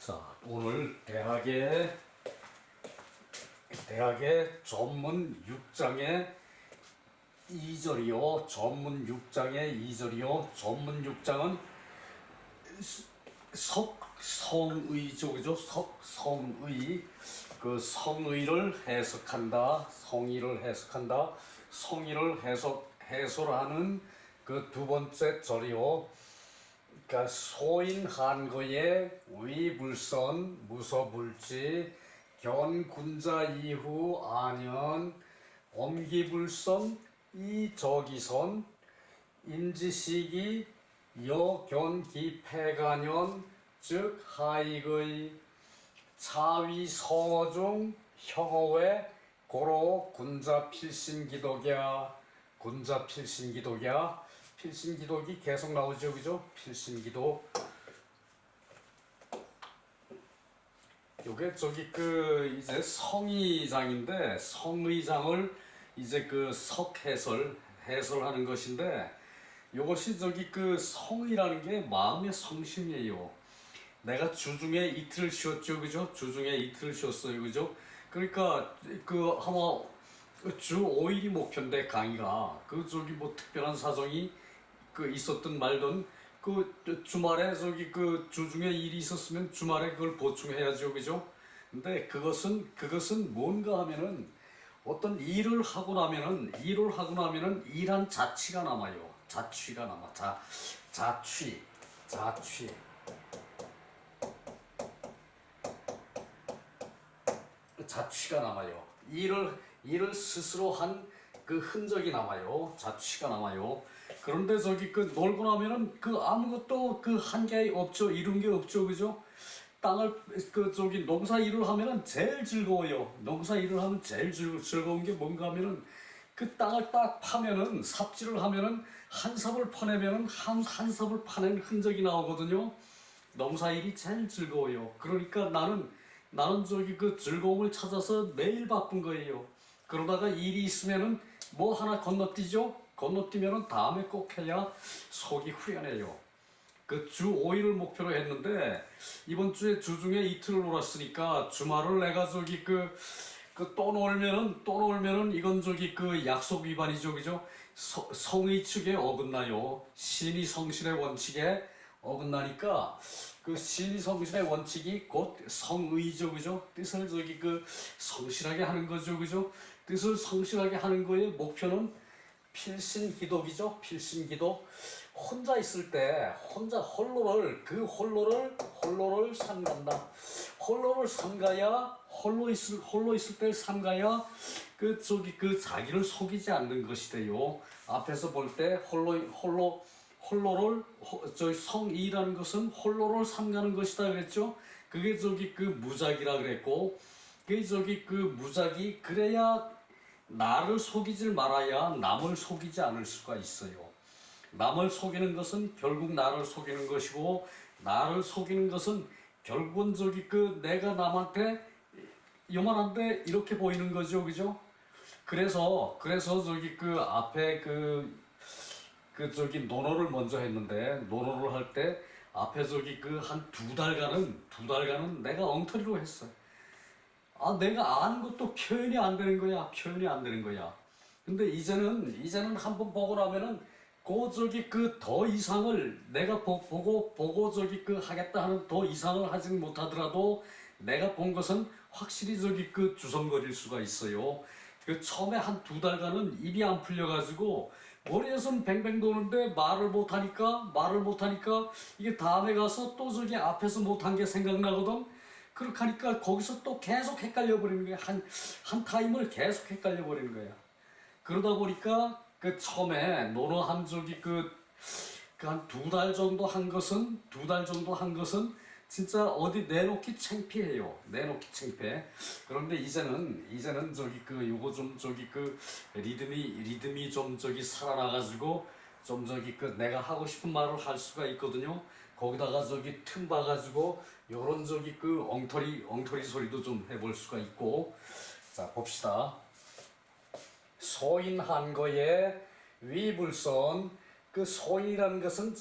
자, 오늘 대학의 전문 6장의 2절이요. 전문 6장의 2절이요. 전문 6장은 성의죠, 그죠? 성의. 그 성의를 해석한다. 성의를 해석한다. 성의를 해설하는 그 두 번째 절이요. 그러니까 소인한거에 위불선 무서불지 견군자 이후 안연 엄기불선 이적이선 임지시기 여견기폐간연 즉 하익의 차위성어중 형어외 고로 군자필신기독이야. 군자필신기독이야. 필신기독이 계속 나오죠, 그죠? 필신기독. 요게 저기 이제 성의장인데, 성의장을 이제 해설하는 것인데, 요것이 저기 성의라는 게 마음의 성심이에요. 내가 주중에 이틀을 쉬었죠, 그죠? 주중에 이틀을 쉬었어요, 그죠? 그러니까 아마 주 5일이 목표인데 강의가 저기 뭐 특별한 사정이 있었든 말든 주말에 주중에 일이 있었으면 주말에 그걸 보충해야죠, 그죠? 근데 그것은 뭔가 하면은 어떤 일을 하고 나면은 일한 자취가 남아요. 자취가 남아. 자취. 자취가 남아요. 일을 스스로 한 그 흔적이 남아요. 자취가 남아요. 그런데 놀고 나면은 아무것도 한게 없죠. 이룬 게 없죠. 그죠? 땅을 농사 일을 하면은 제일 즐거워요. 농사 일을 하면 제일 즐거운 게 뭔가 하면은 땅을 딱 파면은 삽질을 하면은 한 삽을 퍼내면은 한 삽을 파낸 흔적이 나오거든요. 농사 일이 제일 즐거워요. 그러니까 나는 즐거움을 찾아서 매일 바쁜 거예요. 그러다가 일이 있으면은 뭐 하나 건너뛰죠? 건너뛰면은 다음에 꼭 해야 속이 후련해요. 주 5일을 목표로 했는데, 이번 주에 주중에 이틀을 놀았으니까, 주말을 내가 또 놀면은 이건 약속 위반이죠, 그죠? 성의 측에 어긋나요. 신이 성실의 원칙에 어긋나니까, 신이 성실의 원칙이 곧 성의죠, 그죠? 뜻을 성실하게 하는 거죠, 그죠? 뜻을 성실하게 하는 거의 목표는 필신기독이죠. 필신기독. 혼자 있을 때 홀로를 삼간다. 홀로 있을 때 삼가야 자기를 속이지 않는 것이 돼요. 앞에서 볼 때 성의라는 것은 홀로를 삼가는 것이다 그랬죠. 그게 무작이라 그랬고, 무작이 그래야 나를 속이질 말아야 남을 속이지 않을 수가 있어요. 남을 속이는 것은 결국 나를 속이는 것이고, 나를 속이는 것은 결국은 내가 남한테 요만한데 이렇게 보이는 거죠, 그죠? 그래서 앞에 논어를 먼저 했는데, 논어를 할 때 앞에 한 두 달간은 내가 엉터리로 했어요. 내가 아는 것도 표현이 안 되는 거야. 근데 이제는 한번 보고 나면은 더 이상을 내가 보고 하겠다 하는 더 이상을 하지는 못하더라도 내가 본 것은 확실히 주섬거릴 수가 있어요. 처음에 한 두 달간은 입이 안 풀려가지고 머리에선 뱅뱅 도는데 말을 못하니까 이게 다음에 가서 또 앞에서 못한 게 생각나거든. 그렇게 하니까 거기서 또 계속 헷갈려 버리는 거야. 한 타임을 계속 헷갈려 버리는 거야. 그러다 보니까 처음에 논어 한 한 두 달 정도 한 것은 진짜 어디 내놓기 창피해요. 내놓기 창피해. 그런데 이제는 요거 좀 리듬이 좀 살아나가지고 좀 내가 하고 싶은 말을 할 수가 있거든요. 거기다가 틈 봐가지고 요런 엉터리 소리도 좀 해볼 수가 있고. 자, 봅시다. 소인한거에 위불선. 소인이라는 것은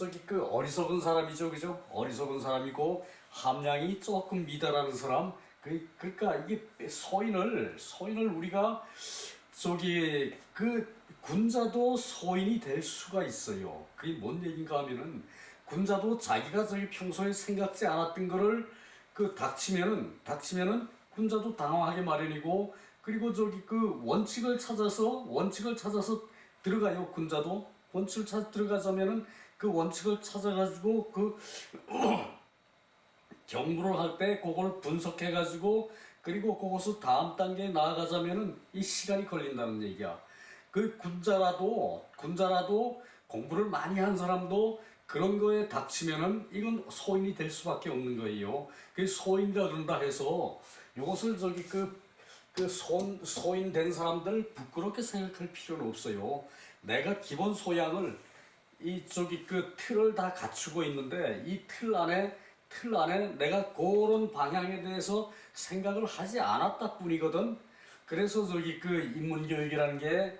어리석은 사람이죠, 그죠? 어리석은 사람이고, 함량이 조금 미달하는 사람, 그러니까 이게 소인을 우리가 저기 그 군자도 소인이 될 수가 있어요. 그게 뭔 얘기인가 하면은 군자도 자기가 저기 평소에 생각지 않았던 거를 그 닥치면은 군자도 당황하게 마련이고, 그리고 저기 그 원칙을 찾아서 들어가요. 군자도 원칙을 찾아 들어가자면은 그 원칙을 찾아가지고 그 경무를 할 때 그걸 분석해가지고, 그리고 그것을 다음 단계에 나아가자면은 이 시간이 걸린다는 얘기야. 그 군자라도 공부를 많이 한 사람도 그런 거에 닥치면은 이건 소인이 될 수밖에 없는 거예요. 그 소인이라 그런다 해서 이것을 저기 소인 된 사람들 부끄럽게 생각할 필요는 없어요. 내가 기본 소양을 이 저기 그 틀을 다 갖추고 있는데, 이 틀 안에 내가 그런 방향에 대해서 생각을 하지 않았다 뿐이거든. 그래서 저기 그 인문교육이라는 게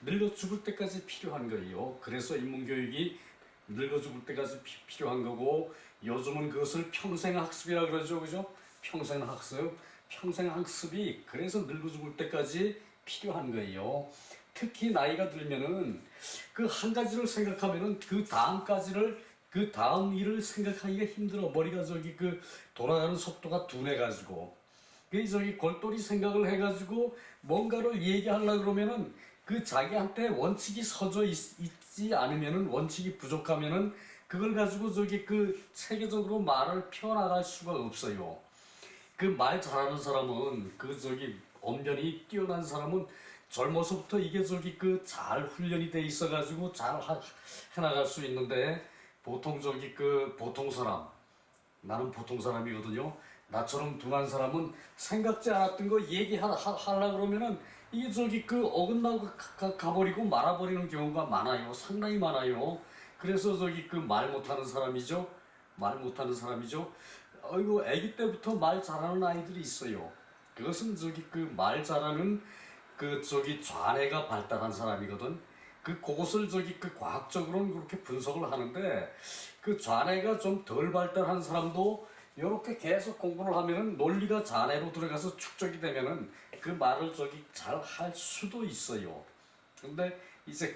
늙어 죽을 때까지 필요한 거예요. 그래서 인문교육이 늙어 죽을 때까지 필요한 거고, 요즘은 그것을 평생학습이라 그러죠, 그죠? 평생학습이 그래서 늙어 죽을 때까지 필요한 거예요. 특히 나이가 들면은 그 한 가지를 생각하면은 그 다음 일을 생각하기가 힘들어. 머리가 저기 그 돌아가는 속도가 둔해가지고. 그 저기 골똘히 생각을 해가지고 뭔가를 얘기하려고 그러면은 그 자기한테 원칙이 있지 않으면은, 원칙이 부족하면은 그걸 가지고 저기 그 체계적으로 말을 펴나갈 수가 없어요. 그 말 잘하는 사람은, 그 저기 언변이 뛰어난 사람은 젊어서부터 이게 저기 그 잘 훈련이 돼 있어가지고 잘 해나갈 수 있는데, 보통 저기 그 보통 사람, 나는 보통 사람이거든요. 나처럼 둔한 사람은 생각지 않았던 거 얘기하려 그러면은 이게 저기 그 어긋나고 가버리고 말아버리는 경우가 많아요. 상당히 많아요. 그래서 저기 그 말 못하는 사람이죠. 아이고, 아기 때부터 말 잘하는 아이들이 있어요. 그것은 저기 그 말 잘하는 그 저기 좌뇌가 발달한 사람이거든. 그것을 저기 그 과학적으로는 그렇게 분석을 하는데, 그 좌뇌가 좀 덜 발달한 사람도 이렇게 계속 공부를 하면은 논리가 좌뇌로 들어가서 축적이 되면은 그 말을 저기 잘 할 수도 있어요. 근데 이제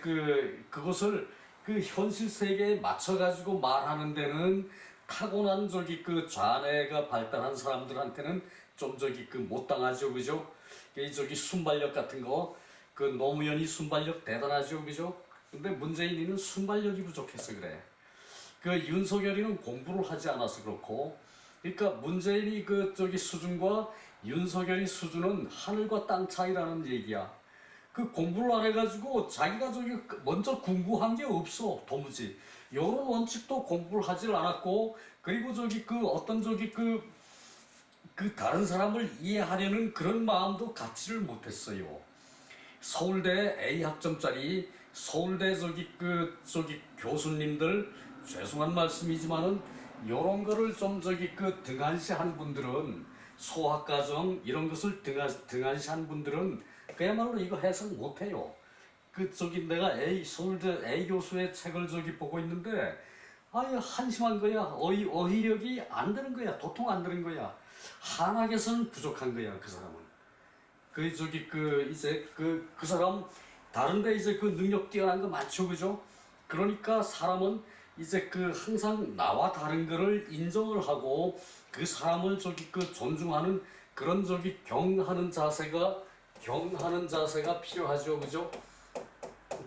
그것을 그 현실 세계에 맞춰 가지고 말하는 데는 타고난 저기 그 좌뇌가 발달한 사람들한테는 좀 저기 그 못 당하죠, 그죠? 이 저기 순발력 같은 거, 그 노무현이 순발력 대단하죠, 그죠? 근데 문재인이는 순발력이 부족해서 그래. 그 윤석열이는 공부를 하지 않아서 그렇고, 그러니까 문재인이 그 저기 수준과 윤석열이 수준은 하늘과 땅 차이라는 얘기야. 그 공부를 안 해가지고 자기가 저기 먼저 공부한 게 없어, 도무지. 이런 원칙도 공부를 하질 않았고, 그리고 저기 그 어떤 저기 그 다른 사람을 이해하려는 그런 마음도 갖지를 못했어요. 서울대 A 학점짜리 서울대 저기 교수님들, 죄송한 말씀이지만은 요런 거를 좀 저기 그 등한시한 분들은, 소학과정 이런 것을 등한시한 분들은 그야말로 이거 해석 못해요. 그 저기 내가 서울대 A 교수의 책을 저기 보고 있는데, 아유 한심한 거야. 어휘력이 안 되는 거야. 도통 안 되는 거야. 한학에서는 부족한 거야, 그 사람은. 그 저기 그 이제 그 사람 다른데 이제 그 능력 뛰어난 거 많죠, 그죠? 그러니까 사람은 이제 그 항상 나와 다른 거를 인정을 하고 그 사람을 저기 그 존중하는 그런 저기 경하는 자세가 필요하죠, 그죠?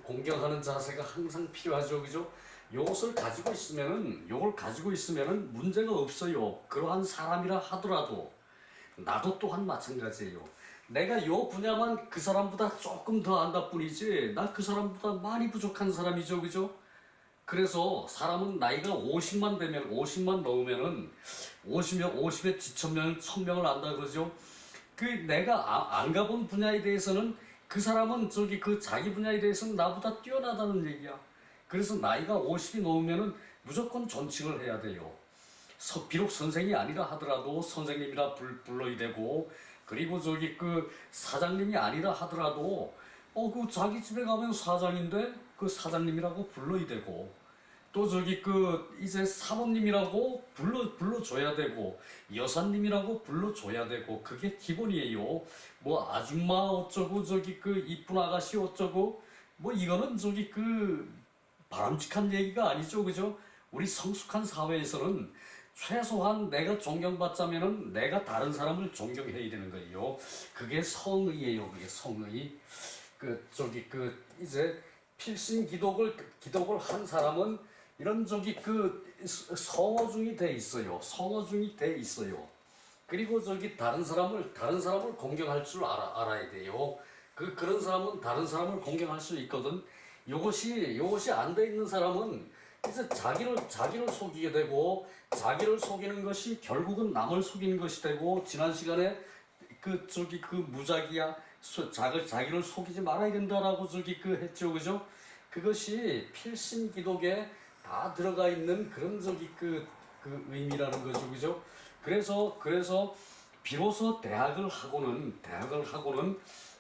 공경하는 자세가 항상 필요하죠, 그죠? 요걸 가지고 있으면은 문제가 없어요. 그러한 사람이라 하더라도. 나도 또한 마찬가지예요. 내가 요 분야만 그 사람보다 조금 더 안다 뿐이지, 나 그 사람보다 많이 부족한 사람이죠, 그죠? 그래서 사람은 나이가 50만 넘으면은 50에 지천명, 천명을 안다 그러죠. 그 내가 안 가본 분야에 대해서는 그 사람은 저기 그 자기 분야에 대해서는 나보다 뛰어나다는 얘기야. 그래서 나이가 50이 넘으면은 무조건 존칭을 해야 돼요. 비록 선생이 아니라 하더라도 선생님이라 불러야 되고, 그리고 저기 그 사장님이 아니라 하더라도 그 자기 집에 가면 사장인데 그 사장님이라고 불러야 되고, 또 저기 그 이제 사모님이라고 불러줘야 되고 여사님이라고 불러줘야 되고 그게 기본이에요. 뭐 아줌마 어쩌고 저기 그 이쁜 아가씨 어쩌고 뭐 이거는 저기 그 바람직한 얘기가 아니죠, 그죠? 우리 성숙한 사회에서는 최소한 내가 존경받자면은 내가 다른 사람을 존경해야 되는 거예요. 그게 성의예요, 그게 성의. 그 저기 그 이제 필신 기독을 한 사람은 이런 저기 그 성어중이 돼 있어요. 성어중이 돼 있어요. 그리고 저기 다른 사람을 공경할 줄 알아야 돼요. 그런 사람은 다른 사람을 공경할 수 있거든. 요것이 안 돼 있는 사람은 이제 자기를 속이게 되고 자기를 속이는 것이 결국은 남을 속이는 것이 되고 지난 시간에 그 저기 그 무작위야 자기를 속이지 말아야 된다라고 저기 그 했죠, 그죠? 그것이 필신 기독에 다 들어가 있는 그런 저기 그 의미라는 거죠, 그죠? 그래서 비로소 대학을 하고는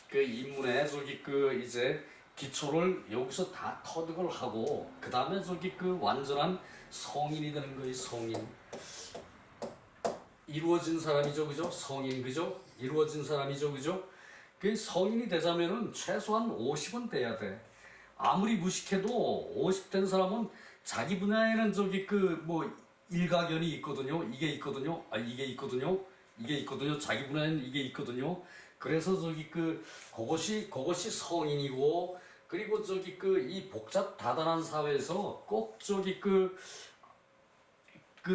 그 인문에 저기 그 이제 기초를 여기서 다 터득을 하고 그 다음에 저기 그 완전한 성인이 되는 거예요, 성인. 이루어진 사람이죠, 그죠? 성인, 그죠? 이루어진 사람이죠, 그죠? 그 성인이 되자면은 최소한 50은 돼야 돼. 아무리 무식해도 50 된 사람은 자기 분야에는 저기 그 뭐 일가견이 있거든요. 이게 있거든요. 이게 있거든요. 이게 있거든요. 자기 분야에는 이게 있거든요. 그래서 저기 그것이 성인이고 그리고 저기 그 이 복잡 다단한 사회에서 꼭 저기 그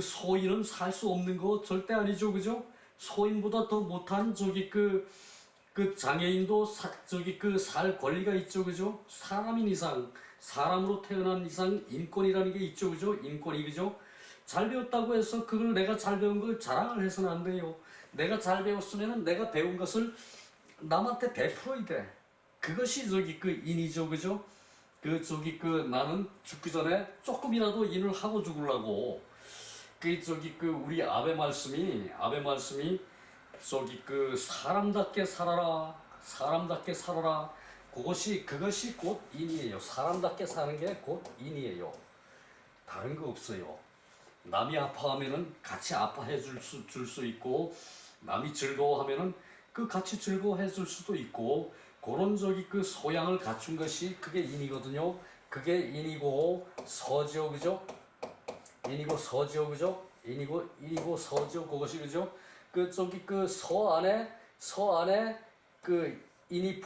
소인은 살 수 없는 거 절대 아니죠, 그죠? 소인보다 더 못한 저기 그 장애인도 저기 그 살 권리가 있죠, 그죠? 사람인 이상, 사람으로 태어난 이상 인권이라는 게 있죠, 그죠? 인권이, 그죠? 잘 배웠다고 해서 그걸 내가 잘 배운 걸 자랑을 해서는 안 돼요. 내가 잘 배웠으면은 내가 배운 것을 남한테 베풀어야 돼. 그것이 저기 그 인이죠, 그죠? 저기 나는 죽기 전에 조금이라도 인을 하고 죽으려고. 저기 우리 아베 말씀이 저기 사람답게 살아라, 사람답게 살아라. 그것이 곧 인이에요. 사람답게 사는 게 곧 인이에요. 다른 거 없어요. 남이 아파하면은 같이 아파해 줄 수 있고, 남이 즐거워하면은 같이 즐거워해 줄 수도 있고, 그런 저기 소양을 갖춘 것이 그게 인이거든요. 그게 인이고 서지요, 그죠? 인이고 서지요, 그죠? 인이고 서지요, 그것이, 그죠? 저기 서 안에 인이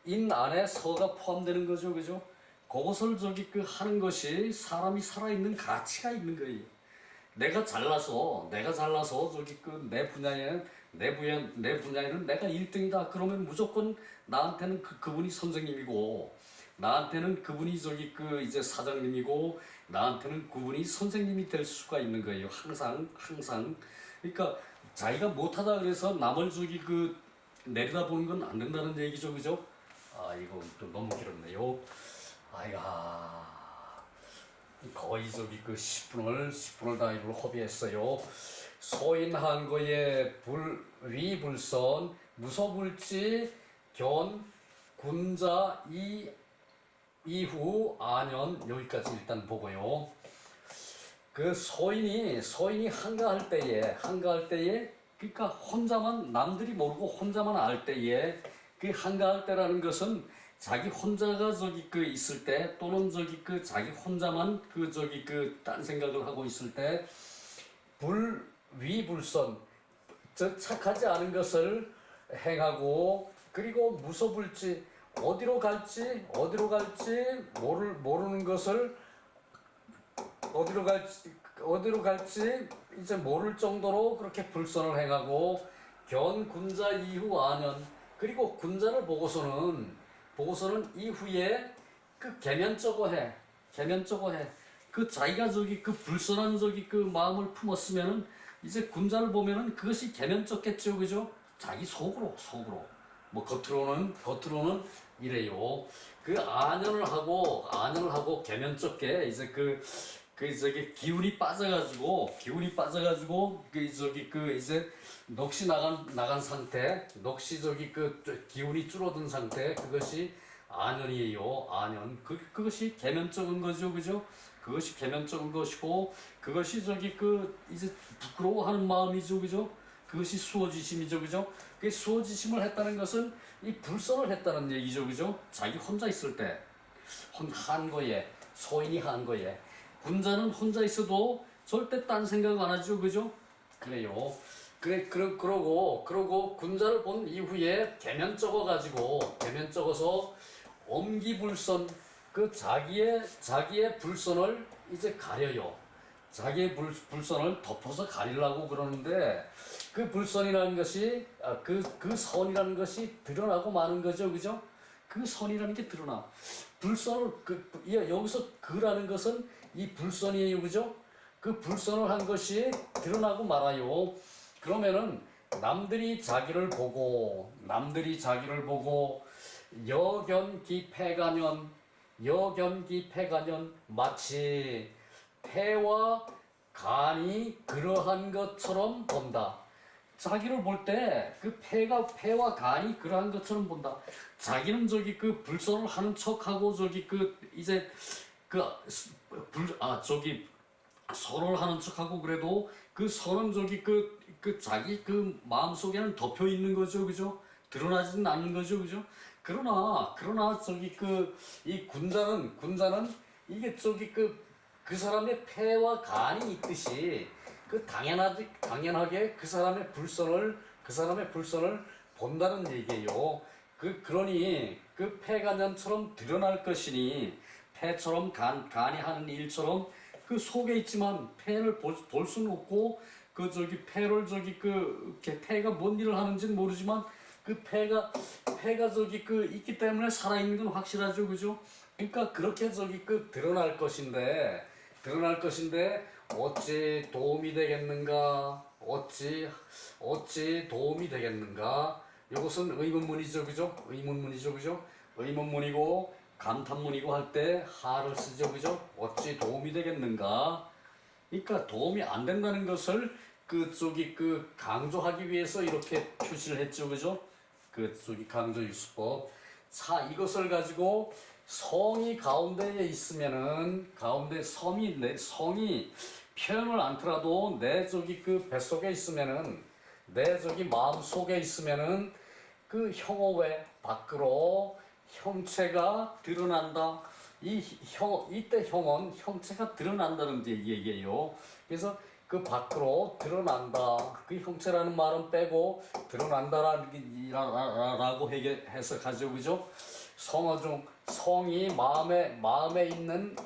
인 안에 서가 포함되는 거죠, 그죠? 그것을 저기 하는 것이 사람이 살아있는 가치가 있는 거예요. 내가 잘나서 저기 내 분야에는 내가 1등이다. 그러면 무조건 나한테는 그분이 선생님이고, 나한테는 그분이 저기 이제 사장님이고, 나한테는 그분이 선생님이 될 수가 있는 거예요. 항상. 그러니까 자기가 못하다 그래서 남을 저기 내려다보는 건 안 된다는 얘기죠, 그죠? 이거 또 너무 길었네요. 아이가 거의 저기 10분을 다 이걸 허비했어요. 소인한 거에 위불선 무소불지 견 군자 이후 안연 여기까지 일단 보고요. 소인이 한가할 때에 그러니까 혼자만 남들이 모르고 혼자만 알 때에 한가할 때라는 것은 자기 혼자가 저기 있을 때 또는 저기 자기 혼자만 딴 생각을 하고 있을 때 위불선 착하지 않은 것을 행하고 그리고 무소불지 어디로 갈지 모르는 것을 어디로 갈지 이제 모를 정도로 그렇게 불선을 행하고 견 군자 이후 안연 그리고 군자를 보고서는 이후에 계면쩍어 해. 자기가 저기 불선한 저기 마음을 품었으면은 이제 군자를 보면은 그것이 계면쩍겠죠, 그죠? 자기 속으로 뭐 겉으로는 이래요. 안연을 하고 계면쩍게 이제 저기 기운이 빠져가지고 이제 넋이 나간 상태, 넋이 저기 기운이 줄어든 상태, 그것이 안연이에요. 안연. 그것이 계면적인 거죠, 그죠? 그것이 계면적인 것이고, 그것이 저기 그 이제 부끄러워하는 마음이죠, 그죠? 그것이 수호지심이죠, 그죠? 그 수호지심을 했다는 것은 이 불선을 했다는 얘기죠, 그죠? 자기 혼자 있을 때, 한 거에, 소인이 한 거에. 군자는 혼자 있어도 절대 딴 생각 안 하죠, 그죠? 그래요. 그러고 군자를 본 이후에 계면 적어가지고 계면 적어서 엄기불선 그 자기의 불선을 이제 가려요. 자기의 불선을 덮어서 가리려고 그러는데 그 불선이라는 것이 그 선이라는 것이 드러나고 마는 거죠, 그죠? 그 선이라는 게 드러나. 불선을 여기서 그라는 것은 이 불선이에요, 그죠? 그 불선을 한 것이 드러나고 말아요. 그러면은 남들이 자기를 보고 여견기패가년 마치 폐와 간이 그러한 것처럼 본다. 자기를 볼 때 그 폐와 간이 그러한 것처럼 본다. 자기는 저기 그 불선을 하는 척하고 저기 그 이제 저기 선을 하는 척하고 그래도 그 선은 저기 그 자기 그 마음속에는 덮여 있는 거죠, 그죠? 드러나지는 않는 거죠, 그죠? 그러나 저기 이 군자는 이게 저기 그 사람의 폐와 간이 있듯이 당연하게 그 사람의 불선을 본다는 얘기예요. 그러니 그 폐간연처럼 드러날 것이니 폐처럼 간이 하는 일처럼 그 속에 있지만 폐를 볼 수는 없고 그 저기 폐를 저기 폐가 뭔 일을 하는지는 모르지만 그 폐가 저기 있기 때문에 살아있는 건 확실하죠, 그죠? 그러니까 그렇게 저기 드러날 것인데 어찌 도움이 되겠는가? 어찌 도움이 되겠는가? 이것은 의문문이죠, 그죠? 의문문이죠, 그죠? 의문문이고 감탄문이고 할 때 하를 쓰죠, 그죠? 어찌 도움이 되겠는가? 그러니까 도움이 안 된다는 것을 강조하기 위해서 이렇게 표시를 했죠, 그죠? 강조유수법. 자, 이것을 가지고 성이 가운데에 있으면은 가운데 성이 있는데 성이 표현을 않더라도 내 뱃속에 있으면은 내 마음 속에 있으면은 그 형어외 밖으로 형체가 드러난다. 이때 형체가 드러난다는 얘기예요. 그래서 그 밖으로 드러난다. 그 형체라는 말은 빼고 드러난다라고 해석하죠, 그죠? 성어 중 성이 마음에 있는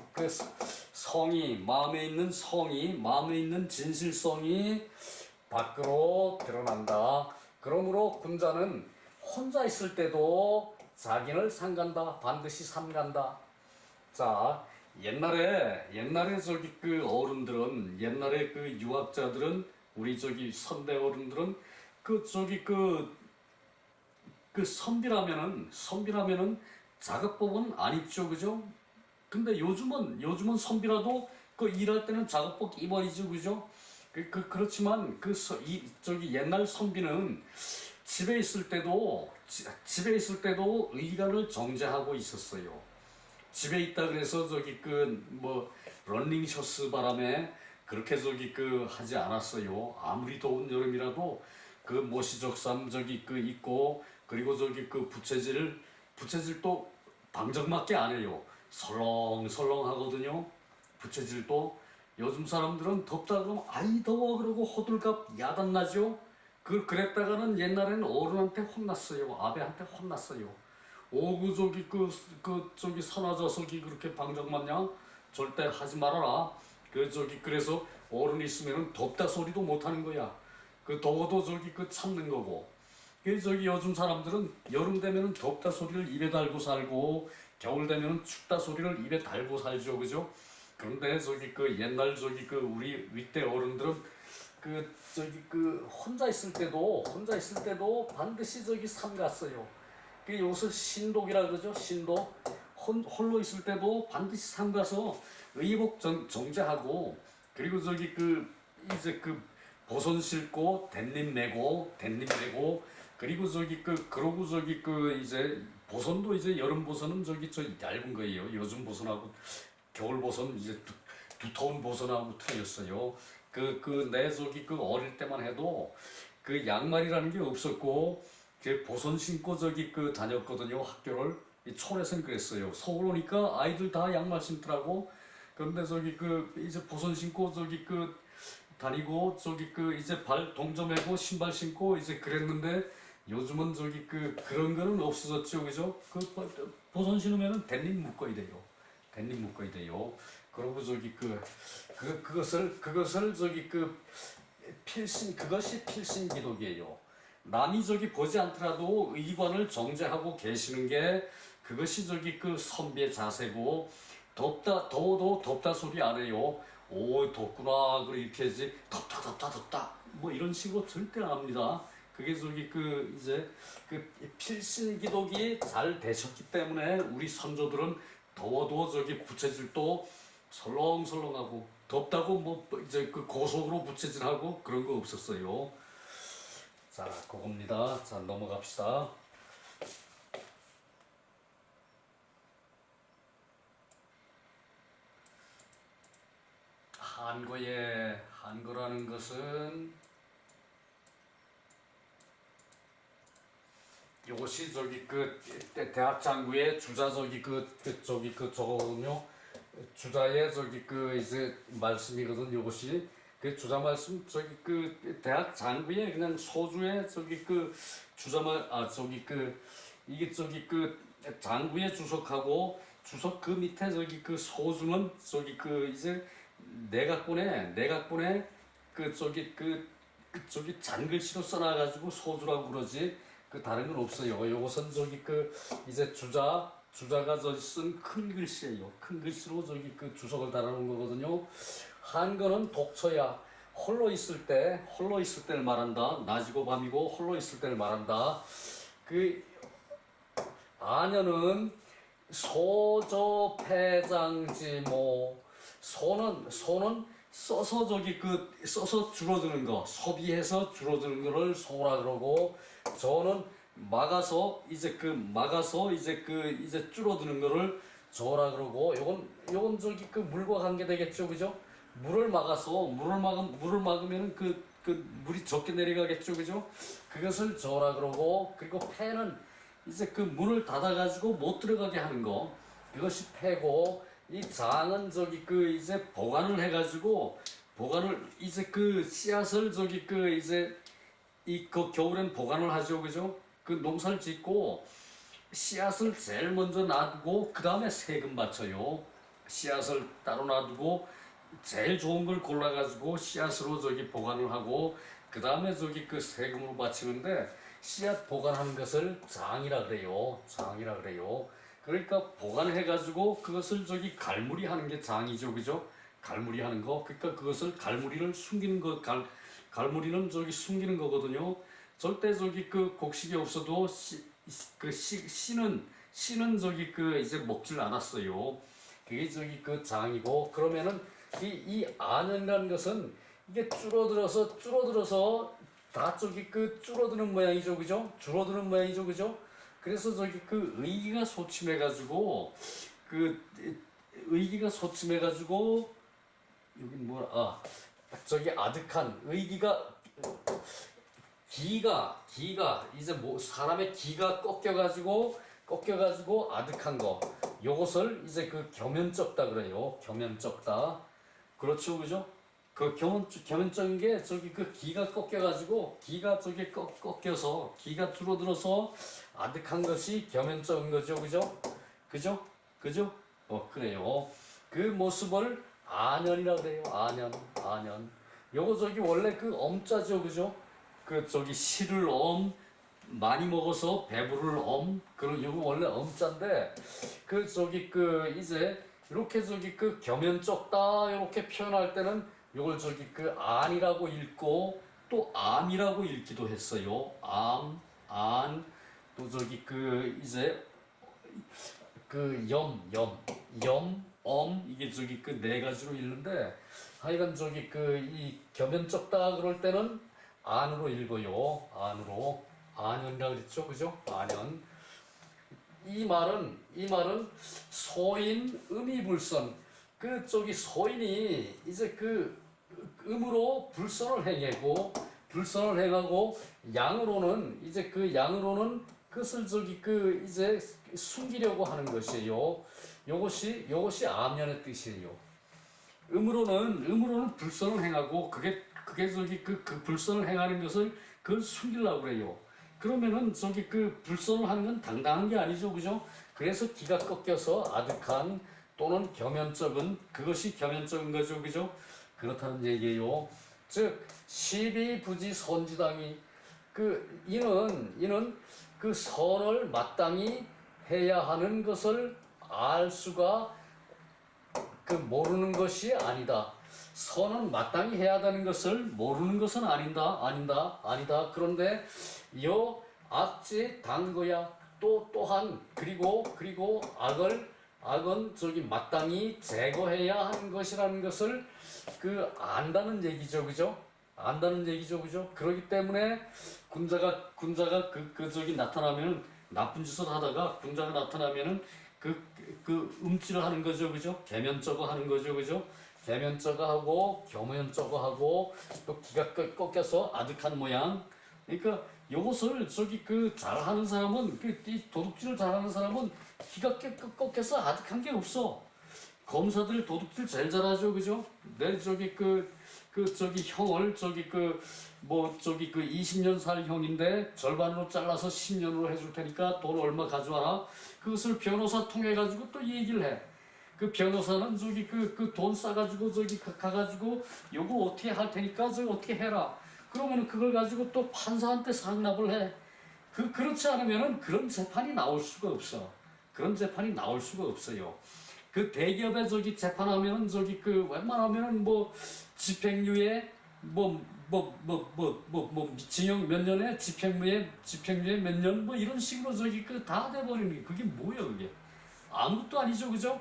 마음에 있는 진실성이 밖으로 드러난다. 그러므로 군자는 혼자 있을 때도 자기를 삼간다. 반드시 삼간다. 자, 옛날에 어른들은 옛날에 유학자들은 우리 선대 어른들은 선비라면은 작업복은 안 입죠, 그죠? 근데 요즘은 선비라도 일할 때는 작업복 입어야죠, 그죠? 그렇지만 옛날 선비는 집에 있을 때도 의관을 정제하고 있었어요. 집에 있다 그래서 런닝 셔츠 바람에 그렇게 하지 않았어요. 아무리 더운 여름이라도 모시적삼 입고 그리고 부채질도 방정맞게 안 해요. 설렁설렁 하거든요. 부채질도 요즘 사람들은 덥다 그러면 아이 더워 그러고 호들갑 야단나죠. 그랬다가는 옛날에는 어른한테 혼났어요. 아베한테 혼났어요. 오구 선화자석이 그렇게 방정맞냐? 절대 하지 말아라. 그래서 어른 있으면은 덥다 소리도 못 하는 거야. 더워도 참는 거고. 요즘 사람들은 여름 되면은 덥다 소리를 입에 달고 살고 겨울 되면은 춥다 소리를 입에 달고 살죠, 그죠? 그런데 옛날 우리 윗대 어른들은 혼자 있을 때도 반드시 삼갔어요. 요것을 신독이라 그러죠. 신독. 홀로 있을 때도 반드시 삼가서 의복 정제하고 그리고 보선 싣고 댄님 메고 그리고 그러고 이제 보선도 이제 여름 보선은 저 얇은 거예요. 요즘 보선하고 겨울 보선 이제 두터운 보선하고 틀렸어요. 내 어릴 때만 해도 그 양말이라는 게 없었고 그 보선 신고 다녔거든요. 학교를. 이 촌에서는 그랬어요. 서울 오니까 아이들 다 양말 신더라고. 그런데 이제 보선 신고 다니고 이제 발 동점하고 신발 신고 이제 그랬는데 요즘은 그런 거는 없어졌죠. 그죠? 보선 신으면은 댄님 묶어야 돼요. 댄님 묶어야 돼요. 그리고 그것을 그것이 필신 기독이에요. 남이 보지 않더라도 의관을 정죄하고 계시는 게 그것이 선비의 자세고, 더워도 덥다 소리 안 해요. 오, 덥구나. 이렇게 해야지. 덥다. 뭐 이런 식으로 절대 안 합니다. 그게 이제 필신 기독이 잘 되셨기 때문에 우리 선조들은 더워도 부채질도 설렁설렁하고, 덥다고 뭐 이제 고속으로 부채질하고 그런 거 없었어요. 자, 그겁니다. 자, 넘어갑시다. 한거라는 것은 이것이 대학 장구의 주자 저거군요. 주자의 이제 말씀이거든. 이것이 주자 말씀 대학 장구의 그냥 소주의 주자 이게 장구에 주석하고 주석 밑에 소주는 이제 내각분에 잔글씨로 써놔가지고 소주라고 그러지 다른 건 없어요. 요것은 이제 주자가 쓴 큰 글씨예요. 큰 글씨로 주석을 달아놓은 거거든요. 한거는 독처야. 홀로 있을 때를 말한다. 낮이고 밤이고 홀로 있을 때를 말한다. 아녀는 소저패장지모. 소는 써서 써서 줄어드는 거, 소비해서 줄어드는 거를 소라 그러고, 저는 막아서 이제 이제 줄어드는 거를 저라 그러고, 요건 물과 관계되겠죠. 그죠? 물을 막으면 물이 적게 내려가겠죠. 그죠? 그것을 저라 그러고, 그리고 패는 이제 문을 닫아가지고 못 들어가게 하는 거, 그것이 패고, 이 장은 이제 보관을 해가지고, 이제 씨앗을 이제 겨울엔 보관을 하죠. 그죠? 농사를 짓고 씨앗을 제일 먼저 놔두고 그 다음에 세금 바쳐요. 씨앗을 따로 놔두고 제일 좋은 걸 골라가지고 씨앗으로 보관을 하고 그 다음에 세금으로 바치는데, 씨앗 보관하는 것을 장이라 그래요. 그러니까 보관해가지고 그것을 갈무리 하는 게 장이죠. 그죠? 갈무리 하는 거. 그러니까 그것을 갈무리를 숨기는 거, 갈무리는 숨기는 거거든요. 절대 곡식이 없어도 씨는 이제 먹질 않았어요. 그게 장이고, 그러면은 이 안이라는 것은 이게 줄어들어서 다 줄어드는 모양이죠. 그죠? 줄어드는 모양이죠. 그죠? 그래서 의기가 소침해가지고 여기 뭐라 아득한 의기가 기가 이제 사람의 기가 꺾여가지고 아득한 거, 요것을 이제 겸연쩍다 그래요. 겸연쩍다. 그렇죠. 그죠? 겸연쩍인 게 기가 꺾여가지고 기가 꺾여서 기가 줄어들어서 아득한 것이 겸연쩍은 거죠. 그죠? 그래요. 그 모습을 안연이라 그래요. 안연. 요거 원래 엄자죠. 그죠? 시를 많이 먹어서 배부를 그런 요거 원래 엄자인데, 이제 이렇게 겸연쩍다 이렇게 표현할 때는 요걸 안이라고 읽고 또 암이라고 읽기도 했어요. 안, 또 이제 이게 네 가지로 읽는데, 하여간 이 겸연쩍다 그럴 때는 안으로 읽어요. 안연이라 그랬죠, 그죠? 안연. 이 말은 소인 음이불선. 그 저기 소인이 이제 그 음으로 불선을 행하고 양으로는 이제 그 양으로는 그것을 저기 그 이제 숨기려고 하는 것이에요. 요것이 암연의 뜻이에요. 음으로는 불선을 행하고 그게 저기 그 불선을 행하는 것을 그걸 숨기려고 그래요. 그러면은 저기 그 불선을 하는 건 당당한 게 아니죠, 그죠? 그래서 기가 꺾여서 아득한 또는 겸연쩍은 그것이 겸연쩍은 거죠, 그죠? 그렇다는 얘기예요. 즉 시비부지 선지당이 이는 그 선을 마땅히 해야 하는 것을 알 수가 모르는 것이 아니다. 선은 마땅히 해야 되는 것을 모르는 것은 아니다. 그런데 여 악지 당거야 또한 그리고 악은 저기 마땅히 제거해야 하는 것이라는 것을 안다는 얘기죠, 그죠? 안다는 얘기죠, 그죠? 그렇기 때문에 군자가 저기 나타나면 나쁜 짓을 하다가 군자가 나타나면은 음치를 하는 거죠, 그죠? 개면쩍어 하는 거죠, 그죠? 개면쩍어 하고 겸연쩍어 하고 또 기가 꺾여서 아득한 모양. 그러니까 요것을 저기 잘하는 사람은 이 도둑질을 잘하는 사람은 기가 꺾여서 아득한 게 없어. 검사들 도둑질 제일 잘하죠, 그죠? 내 저기 저기 형을 저기 20년 살 형인데 절반으로 잘라서 10년으로 해줄 테니까 돈 얼마 가져와라. 그것을 변호사 통해 가지고 또 얘기를 해. 그 변호사는 저기 돈 싸가지고 저기 가가지고 요거 어떻게 할 테니까 저기 어떻게 해라. 그러면 그걸 가지고 또 판사한테 상납을 해. 그렇지 않으면은 그런 재판이 나올 수가 없어. 그런 재판이 나올 수가 없어요. 그 대기업에 저기 재판하면은 저기 웬만하면은 뭐 집행유예 징역 몇 년에 집행유예 몇 년 뭐 이런 식으로 저기 다 돼버리는 게 그게 뭐야 그게 아무것도 아니죠, 그죠?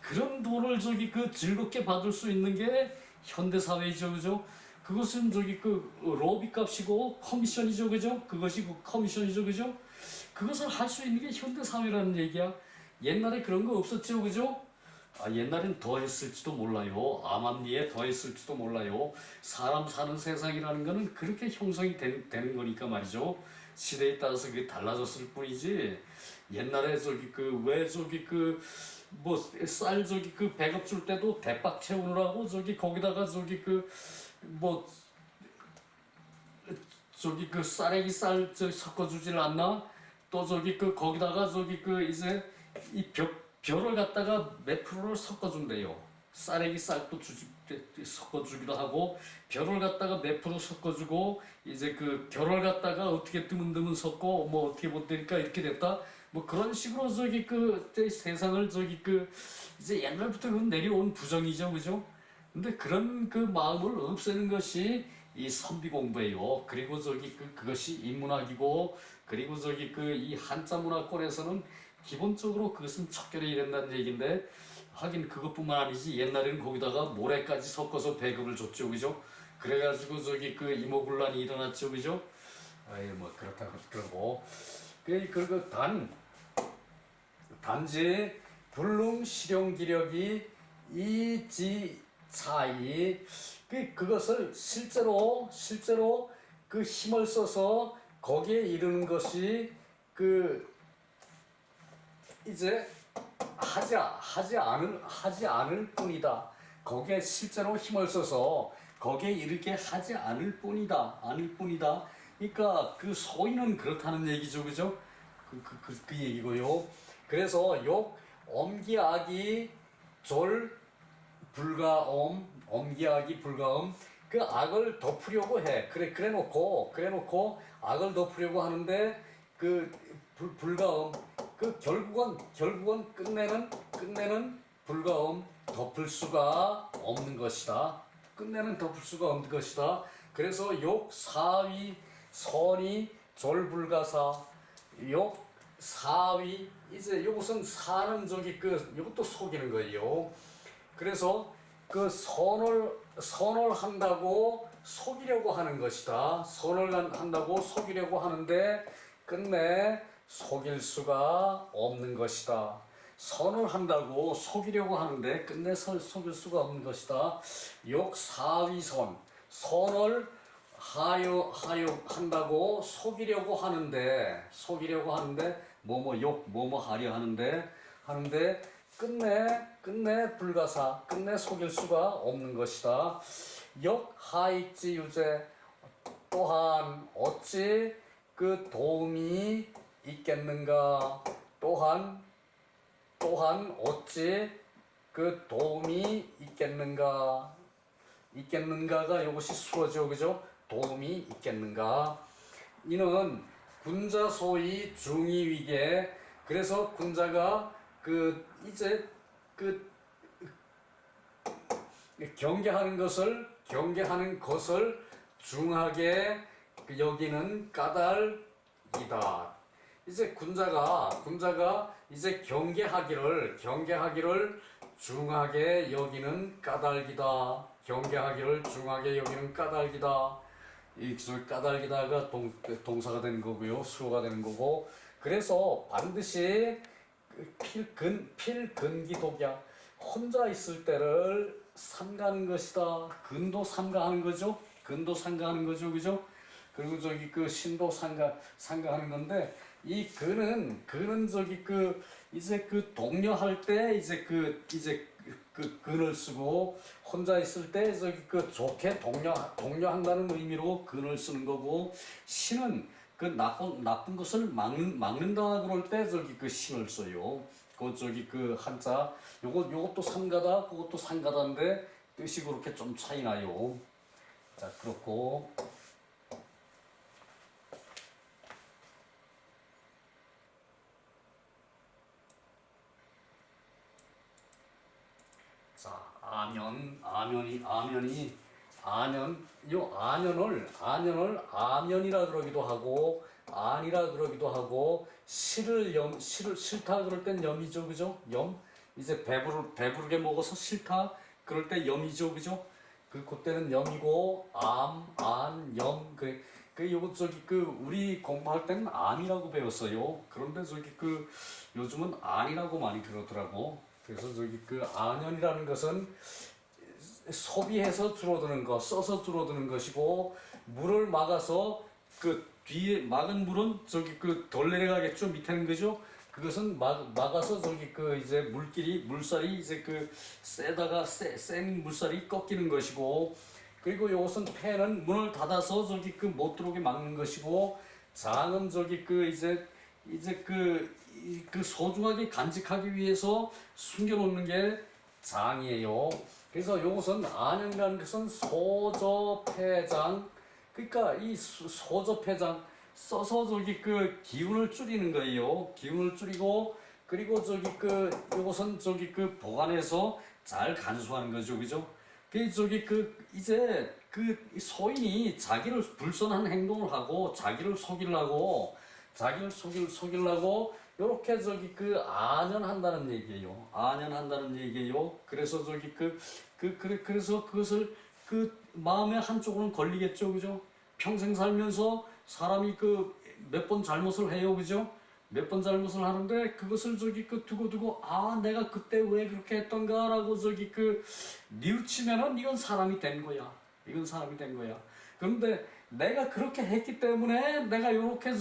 그런 돈을 저기 즐겁게 받을 수 있는 게 현대사회이죠, 그죠? 그것은 저기 로비 값이고 커미션이죠, 그죠? 그것이 커미션이죠, 그죠? 그것을 할 수 있는 게 현대사회라는 얘기야. 옛날에 그런 거 없었죠, 그죠? 옛날엔 더 했을지도 몰라요. 암암리에 더 했을지도 몰라요. 사람 사는 세상이라는 거는 그렇게 형성이 되는 거니까 말이죠. 시대에 따라서 그게 달라졌을 뿐이지. 옛날에 저기 왜 저기 뭐 쌀 저기 배급 줄 때도 대박 채우느라고 저기 거기다가 저기 뭐 저기 쌀에기 쌀 섞어주질 않나? 또 저기 거기다가 저기 이제 이 벼를 갖다가 몇 프로를 섞어준대요. 쌀에기 쌀도 섞어주기도 하고 벼를 갖다가 몇 프로 섞어주고 이제 결을 갖다가 어떻게 드문드문 섞고 뭐 어떻게 못 되니까 이렇게 됐다. 뭐 그런 식으로 저기 세상을 저기 이제 옛날부터 내려온 부정이죠, 그죠? 근데 그런 마음을 없애는 것이 이 선비 공부예요. 그리고 저기 그것이 인문학이고 그리고 저기 이 한자 문화권에서는 기본적으로 그것은 척결해야 된다는 얘기인데 하긴 그것뿐만 아니지 옛날에는 거기다가 모래까지 섞어서 배급을 줬죠, 그죠? 그래가지고 저기 이모군란이 일어났죠, 그죠? 아이 뭐 그렇다고 그러고 그리고 단지 불능 실용기력이 이지차이 그것을 실제로 힘을 써서 거기에 이르는 것이 이제 하지 않을 뿐이다. 거기에 실제로 힘을 써서 거기에 이르게 하지 않을 뿐이다. 그러니까 소인은 그렇다는 얘기죠, 그죠? 그 얘기고요. 그래서 욕 엄기악이 졸 엄기악이 불가음 악을 덮으려고 해. 그래 놓고 악을 덮으려고 하는데 불가음 결국은 끝내는 불가음 덮을 수가 없는 것이다. 그래서 욕 사위 선이 졸불가사 욕 사위 이제 요것은 사는 저기 이것도 속이는 거예요. 그래서 선을 한다고 속이려고 하는 것이다. 선을 한다고 속이려고 하는데 끝내 속일 수가 없는 것이다. 선을 한다고 속이려고 하는데 끝내 속일 수가 없는 것이다. 욕사위선, 선을 한다고 속이려고 하는데 뭐뭐 하려 하는데 끝내 불가사, 끝내 속일 수가 없는 것이다. 역하익지유제, 또한 어찌 그 도움이 있겠는가? 또한 어찌 그 도움이 있겠는가? 있겠는가가 이것이 수어죠, 그죠? 도움이 있겠는가? 이는 군자 소위 중이위계. 그래서 군자가 이제 경계하는 것을 중하게 여기는 까닭이다. 이제 군자가 이제 경계하기를 중하게 여기는 까닭이다. 경계하기를 중하게 여기는 까닭이다. 이 까닭이다가 동사가 되는 거고요, 수어가 되는 거고. 그래서 반드시 필근기독이야. 혼자 있을 때를 삼가하는 것이다. 근도 삼가하는 거죠. 그죠? 그리고 신도 삼가하는 건데, 이 근은 이제 독려할 때 근을 쓰고, 혼자 있을 때 좋게 독려한다는 의미로 근을 쓰는 거고, 신은 나쁜 것을 막는다 그럴 때 신을 써요. 한자 요것도 삼가다, 그것도 삼가다인데 뜻이 그렇게 좀 차이 나요. 자, 그렇고 자, 안연을 아면이라 그러기도 하고 안이라 그러기도 하고, 싫다 그럴 땐 염이죠, 그죠? 염. 이제 배부르게 먹어서 싫다 그럴 때 염이죠, 그죠? 그때는 염이고, 염. 요거 우리 공부할 때는 안이라고 배웠어요. 그런데 요즘은 안이라고 많이 그러더라고. 그래서 안연이라는 것은 소비해서 줄어드는 것, 써서 줄어드는 것이고, 물을 막아서 뒤에 막은 물은 덜 내려가겠죠, 밑에는, 그죠? 그것은 막아서 이제 물살이 이제 센 물살이 꺾이는 것이고, 그리고 이것은 폐는 문을 닫아서 못 들어오게 막는 것이고, 장은 이제 소중하게 간직하기 위해서 숨겨놓는 게 장이에요. 그래서 이것은 안연이라는 것은 소저폐장. 그러니까 이 소저폐장 써서 기운을 줄이는 거예요. 기운을 줄이고, 그리고 이것은 보관해서 잘 간수하는 거죠, 그죠? 이제 소인이 자기를 불선한 행동을 하고 자기를 속이려고 요렇게 안연한다는 얘기예요. 안연한다는 얘기예요. 그래서 그래서 그것을 마음의 한쪽으로는 걸리겠죠, 그죠? 평생 살면서 사람이 몇 번 잘못을 해요, 그죠? 몇 번 잘못을 하는데 그것을 두고 내가 그때 왜 그렇게 했던가라고 뉘우치면은 이건 사람이 된 거야. 그런데 내가 그렇게 했기 때문에 내가 요렇게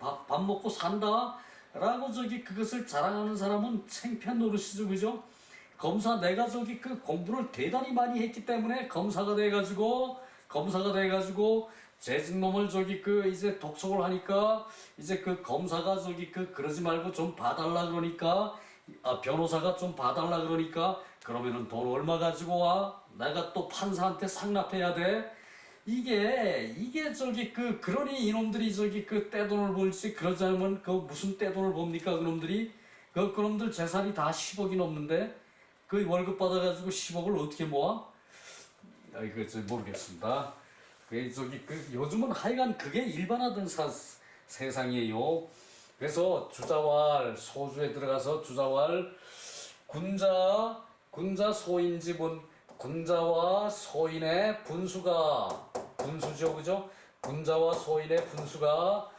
밥 먹고 산다라고 그것을 자랑하는 사람은 창피한 노릇이죠, 그죠? 내가 공부를 대단히 많이 했기 때문에 검사가 돼가지고 재직놈을 이제 독촉을 하니까 이제 검사가 그러지 말고 좀 봐달라 그러니까, 변호사가 좀 봐달라 그러니까, 그러면은 돈 얼마 가지고 와? 내가 또 판사한테 상납해야 돼. 이게 그러니 이놈들이 떼돈을 벌지. 그러지 않으면 무슨 떼돈을 봅니까, 그놈들이? 그놈들 재산이 다 10억이 넘는데 월급 받아가지고 10억을 어떻게 모아? 이거 모르겠습니다. 요즘은 하여간 그게 일반화된 세상이에요. 그래서 소주에 들어가서 군자 소인지분, 군자와 소인의 분수죠, 그죠? 군자와 소인의 분수가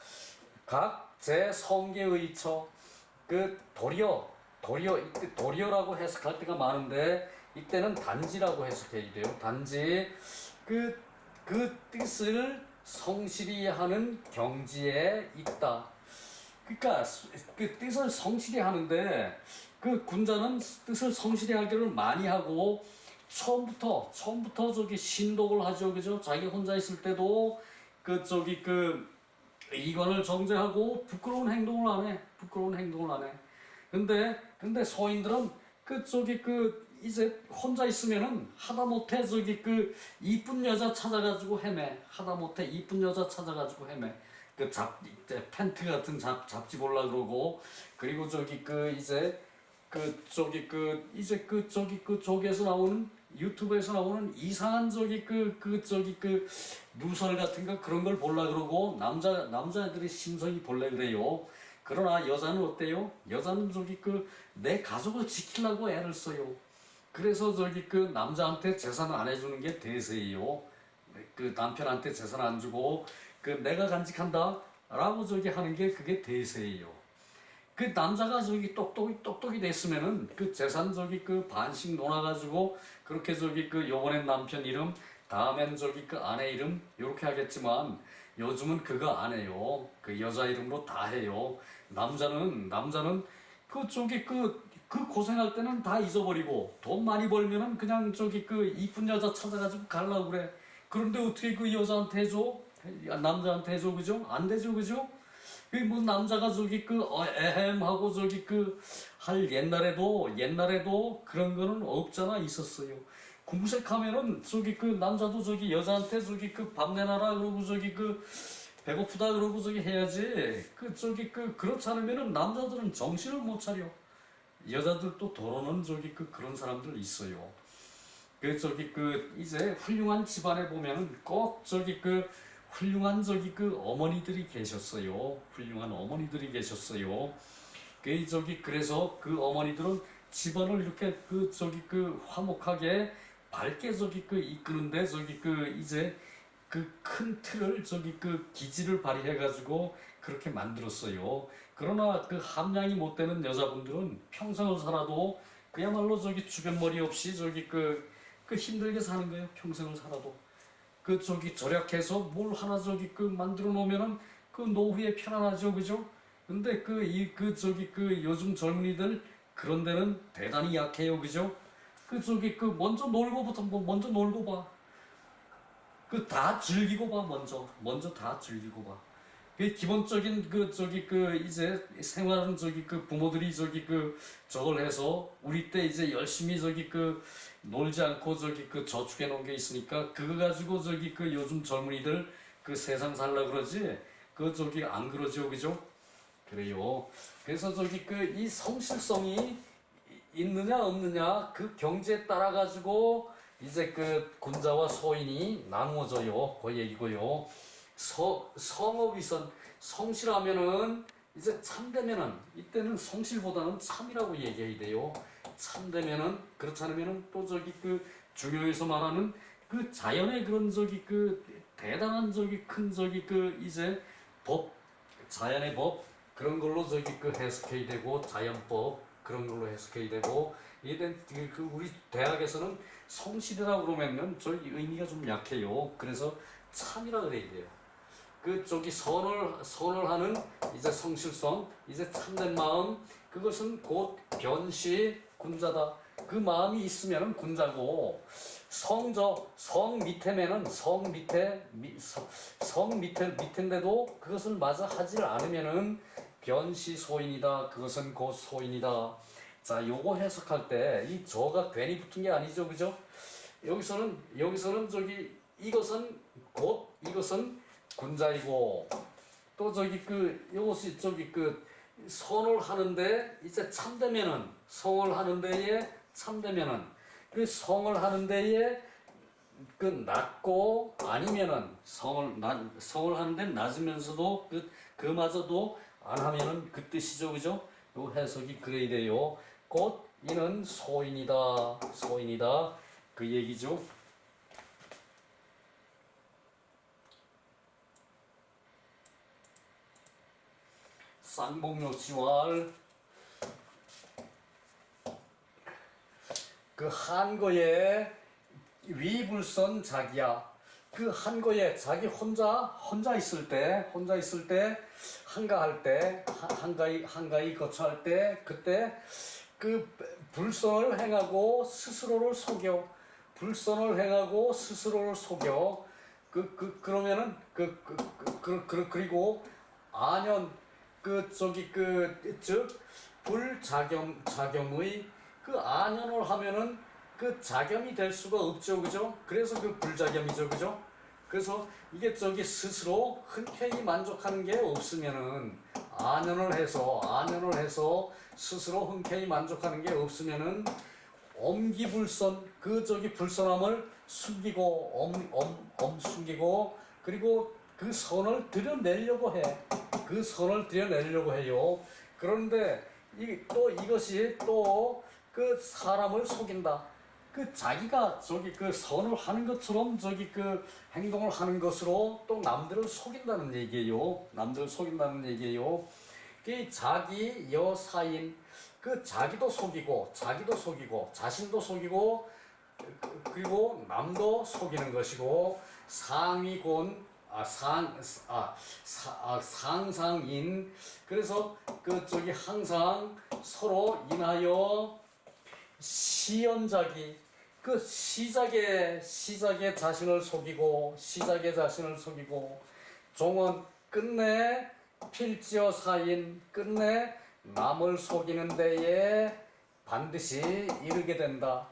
각 제 성계의 처, 그 이때 도리어라고 해석할 때가 많은데 이때는 단지라고 해석해야 돼요. 단지 그 뜻을 성실히 하는 경지에 있다. 그러니까 그 뜻을 성실히 하는데 그 군자는 뜻을 성실히 하기를 많이 하고 처음부터 저기 신독을 하죠, 그죠? 자기 혼자 있을 때도 이관을 정제하고 부끄러운 행동을 안 해. 근데 소인들은 이제 혼자 있으면은 하다못해 이쁜 여자 찾아가지고 헤매. 팬트 같은 잡지 볼라 그러고, 그리고 저기에서 나오는 유튜브에서 나오는 이상한 누설 같은 거 그런 걸 볼라 그러고 남자애들이 심성이 볼래 그래요. 그러나 여자는 어때요? 여자는 내 가족을 지키려고 애를 써요. 그래서 남자한테 재산 안 해주는 게 대세예요. 남편한테 재산 안 주고 내가 간직한다 라고 하는 게 그게 대세예요. 남자가 똑똑이 됐으면은 재산 반씩 놓아가지고 그렇게 요번엔 남편 이름, 다음엔 아내 이름 요렇게 하겠지만 요즘은 그거 안 해요. 여자 이름으로 다 해요. 남자는 고생할 때는 다 잊어버리고 돈 많이 벌면은 그냥 이쁜 여자 찾아가지고 가려고 그래. 그런데 어떻게 여자한테 해줘? 남자한테 해줘, 그죠? 안 되죠, 그죠? 남자가 에헴 하고 할 옛날에도 그런 거는 없잖아, 있었어요. 궁색하면은 남자도 여자한테 밥 내놔라 그러고 배고프다 그러고 해야지. 그렇지 않으면은 남자들은 정신을 못 차려. 여자들도 도로는 그런 사람들 있어요. 이제 훌륭한 집안에 보면은 꼭 훌륭한 어머니들이 계셨어요. 훌륭한 어머니들이 계셨어요. 그래서 그 어머니들은 집안을 이렇게 화목하게 밝게 이끄는데 이제 큰 틀을 기지를 발휘해가지고 그렇게 만들었어요. 그러나 함량이 못 되는 여자분들은 평생을 살아도 그야말로 주변 머리 없이 힘들게 사는 거예요. 평생을 살아도. 절약해서 뭘 하나 만들어 놓으면은 노후에 편안하죠, 그죠? 근데 요즘 젊은이들 그런 데는 대단히 약해요, 그죠? 먼저 놀고 봐. 다 즐기고 봐, 먼저 다 즐기고 봐. 기본적인 이제 생활은 부모들이 저걸 해서 우리 때 이제 열심히 놀지 않고 저축해 놓은 게 있으니까 그거 가지고 요즘 젊은이들 세상 살라 그러지 안 그러죠, 그죠? 그래요. 그래서 이 성실성이 있느냐 없느냐 경지에 따라 가지고 이제 군자와 소인이 나누어져요. 그 얘기고요. 성어위선, 성실하면은 이제 참되면은 이때는 성실보다는 참이라고 얘기해야 돼요. 참되면은, 그렇지 않으면은 또 중요해서 말하는 자연의 그런 대단한 큰 이제 법, 자연의 법 그런 걸로 해석해야 되고, 자연법 그런 걸로 해석해야 되고, 이게 우리 대학에서는 성실이라고 그러면은 의미가 좀 약해요. 그래서 참이라 그래야 돼요. 선을 하는 이제 성실성, 이제 참된 마음, 그것은 곧 변시 군자다. 그 마음이 있으면은 군자고, 성 밑에면은 밑인데도 그것을 마저 하질 않으면은 변시 소인이다. 그것은 곧 소인이다. 자, 요거 해석할 때 이 저가 괜히 붙은 게 아니죠, 그죠? 여기서는 이것은 군자이고, 또 요것이 선을 하는데 이제 참되면은, 성을 하는 데에 참되면은 성을 하는 데에 낮고, 아니면은 성을 하는데 낮으면서도 그마저도 안 하면은 그 뜻이죠, 그죠? 요 해석이 그래야 돼요. 곧 이는 소인이다. 그 얘기죠. 쌍봉묘치왈 그 한거에 위불선 자기야. 그 한거에 자기 혼자 있을 때 한가할 때 한가히 거처할 때 그때 그 불선을 행하고 스스로를 속여. 불선을 행하고 스스로를 속여. 그러면은 그리고 안연 즉 불자겸의 그 안연을 하면은 그 자겸이 될 수가 없죠, 그죠? 그래서 그 불자겸이죠, 그죠? 그래서 이게 스스로 흔쾌히 만족하는 게 없으면은 안연을 해서 스스로 흔쾌히 만족하는 게 없으면은 엄기불선 그 불선함을 숨기고 숨기고 그리고 그 선을 드러내려고 해. 그 선을 드러내려고 해요. 그런데 이것이 또 그 사람을 속인다. 그 자기가 그 선을 하는 것처럼 그 행동을 하는 것으로 또 남들을 속인다는 얘기예요. 남들을 속인다는 얘기예요. 그 자기 여사인 그 자기도 속이고 자신도 속이고 그리고 남도 속이는 것이고 상위곤 상상인 그래서 항상 서로 인하여 시연자기 그 시작에 자신을 속이고 종은 끝내 필지어 사인 끝내 남을 속이는 데에 반드시 이르게 된다.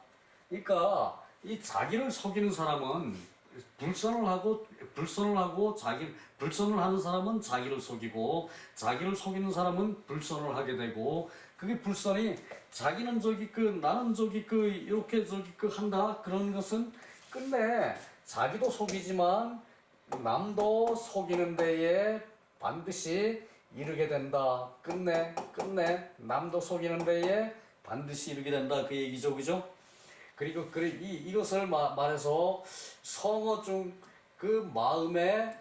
그러니까 이 자기를 속이는 사람은 불선을 하고 불선을 하는 사람은 자기를 속이고 자기를 속이는 사람은 불선을 하게 되고 그게 불선이 자기는 나는 이렇게 한다 그런 것은 끝내 자기도 속이지만 남도 속이는 데에 반드시 이르게 된다. 끝내 남도 속이는 데에 반드시 이르게 된다 그 얘기죠, 그죠? 그리고 이것을 말해서 성어 중 그 마음에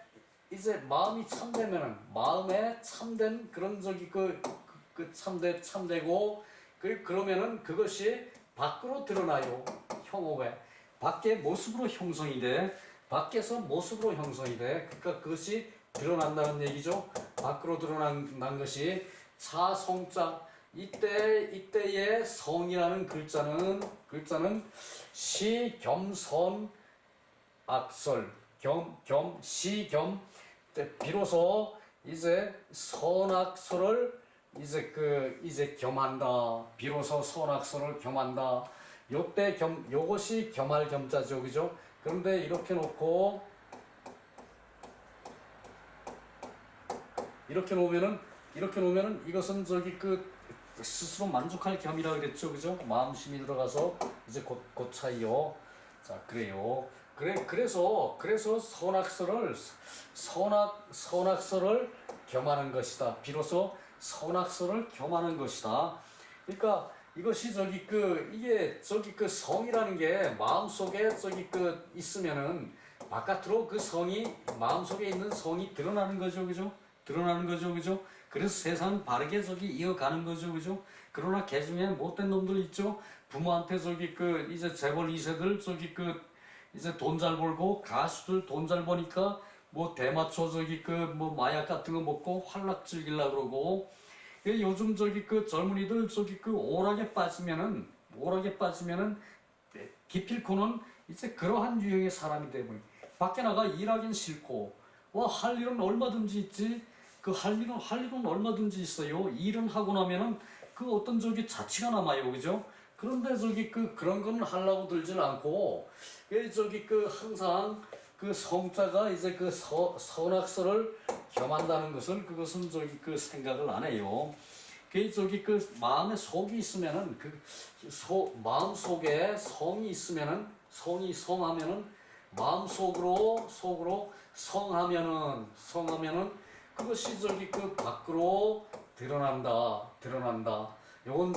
이제 마음이 참되면은 마음에 참된 그런 참되고 그러면은 그것이 밖으로 드러나요. 형업에 밖에 모습으로 형성이 돼. 밖에서 모습으로 형성이 돼. 그러니까 그것이 드러난다는 얘기죠. 밖으로 드러난 것이 차성자 이때의 성이라는 글자는 시겸선 악설 시겸 비로소 이제 선악설을 이제 겸한다. 비로소 선악설을 겸한다. 요때 요것이 겸할 겸자죠, 그죠? 그런데 이렇게 놓고 이렇게 놓으면은 이것은 스스로 만족할 겸이라 그랬죠, 그죠? 마음심이 들어가서 이제 곧 차이요. 자, 그래요. 그래서 선악설을 겸하는 것이다. 비로소 선악설을 겸하는 것이다. 그러니까 이것이 이게 성이라는 게 마음속에 있으면은 바깥으로 그 성이 마음속에 있는 성이 드러나는 거죠, 그죠? 그죠? 그래서 세상은 바르게 이어가는 거죠, 그죠? 그러나 개 중에 못된 놈들 있죠? 부모한테 이제 재벌 2세들 이제 돈 잘 벌고 가수들 돈 잘 버니까 뭐 대마초 뭐 마약 같은 거 먹고 활락 즐기려 그러고 요즘 젊은이들 오락에 빠지면은 기필코는 이제 그러한 유형의 사람이 되면 밖에 나가 일하긴 싫고 할 일은 얼마든지 있지. 할 일은 얼마든지 있어요. 일은 하고 나면은 어떤 자취가 남아요, 그죠? 그런데 그런 건 하려고 들진 않고 항상 성자가 이제 선악설을 겸한다는 것은 그것은 생각을 안 해요. 마음에 속이 있으면은 마음 속에 성이 있으면은 성하면은 마음 속으로 성하면은 그것이 밖으로 드러난다. 요건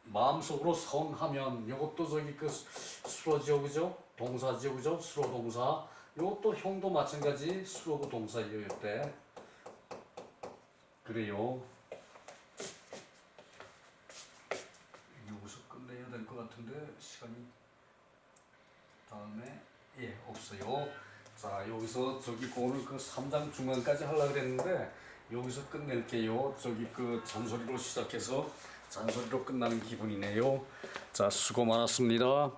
마음속으로 성하면 요것도 저기 그 수로지요 그죠? 동사지요 그죠? 수로 동사. 요것도 형도 마찬가지 수로고 동사예요 이때. 그래요. 여기서 끝내야 될 것 같은데 시간이 다음에 없어요. 자 여기서 저기 오늘 그 3장 중간까지 하려고 그랬는데 여기서 끝낼게요. 저기 그 잔소리로 시작해서 잔소리로 끝나는 기분이네요. 자 수고 많았습니다.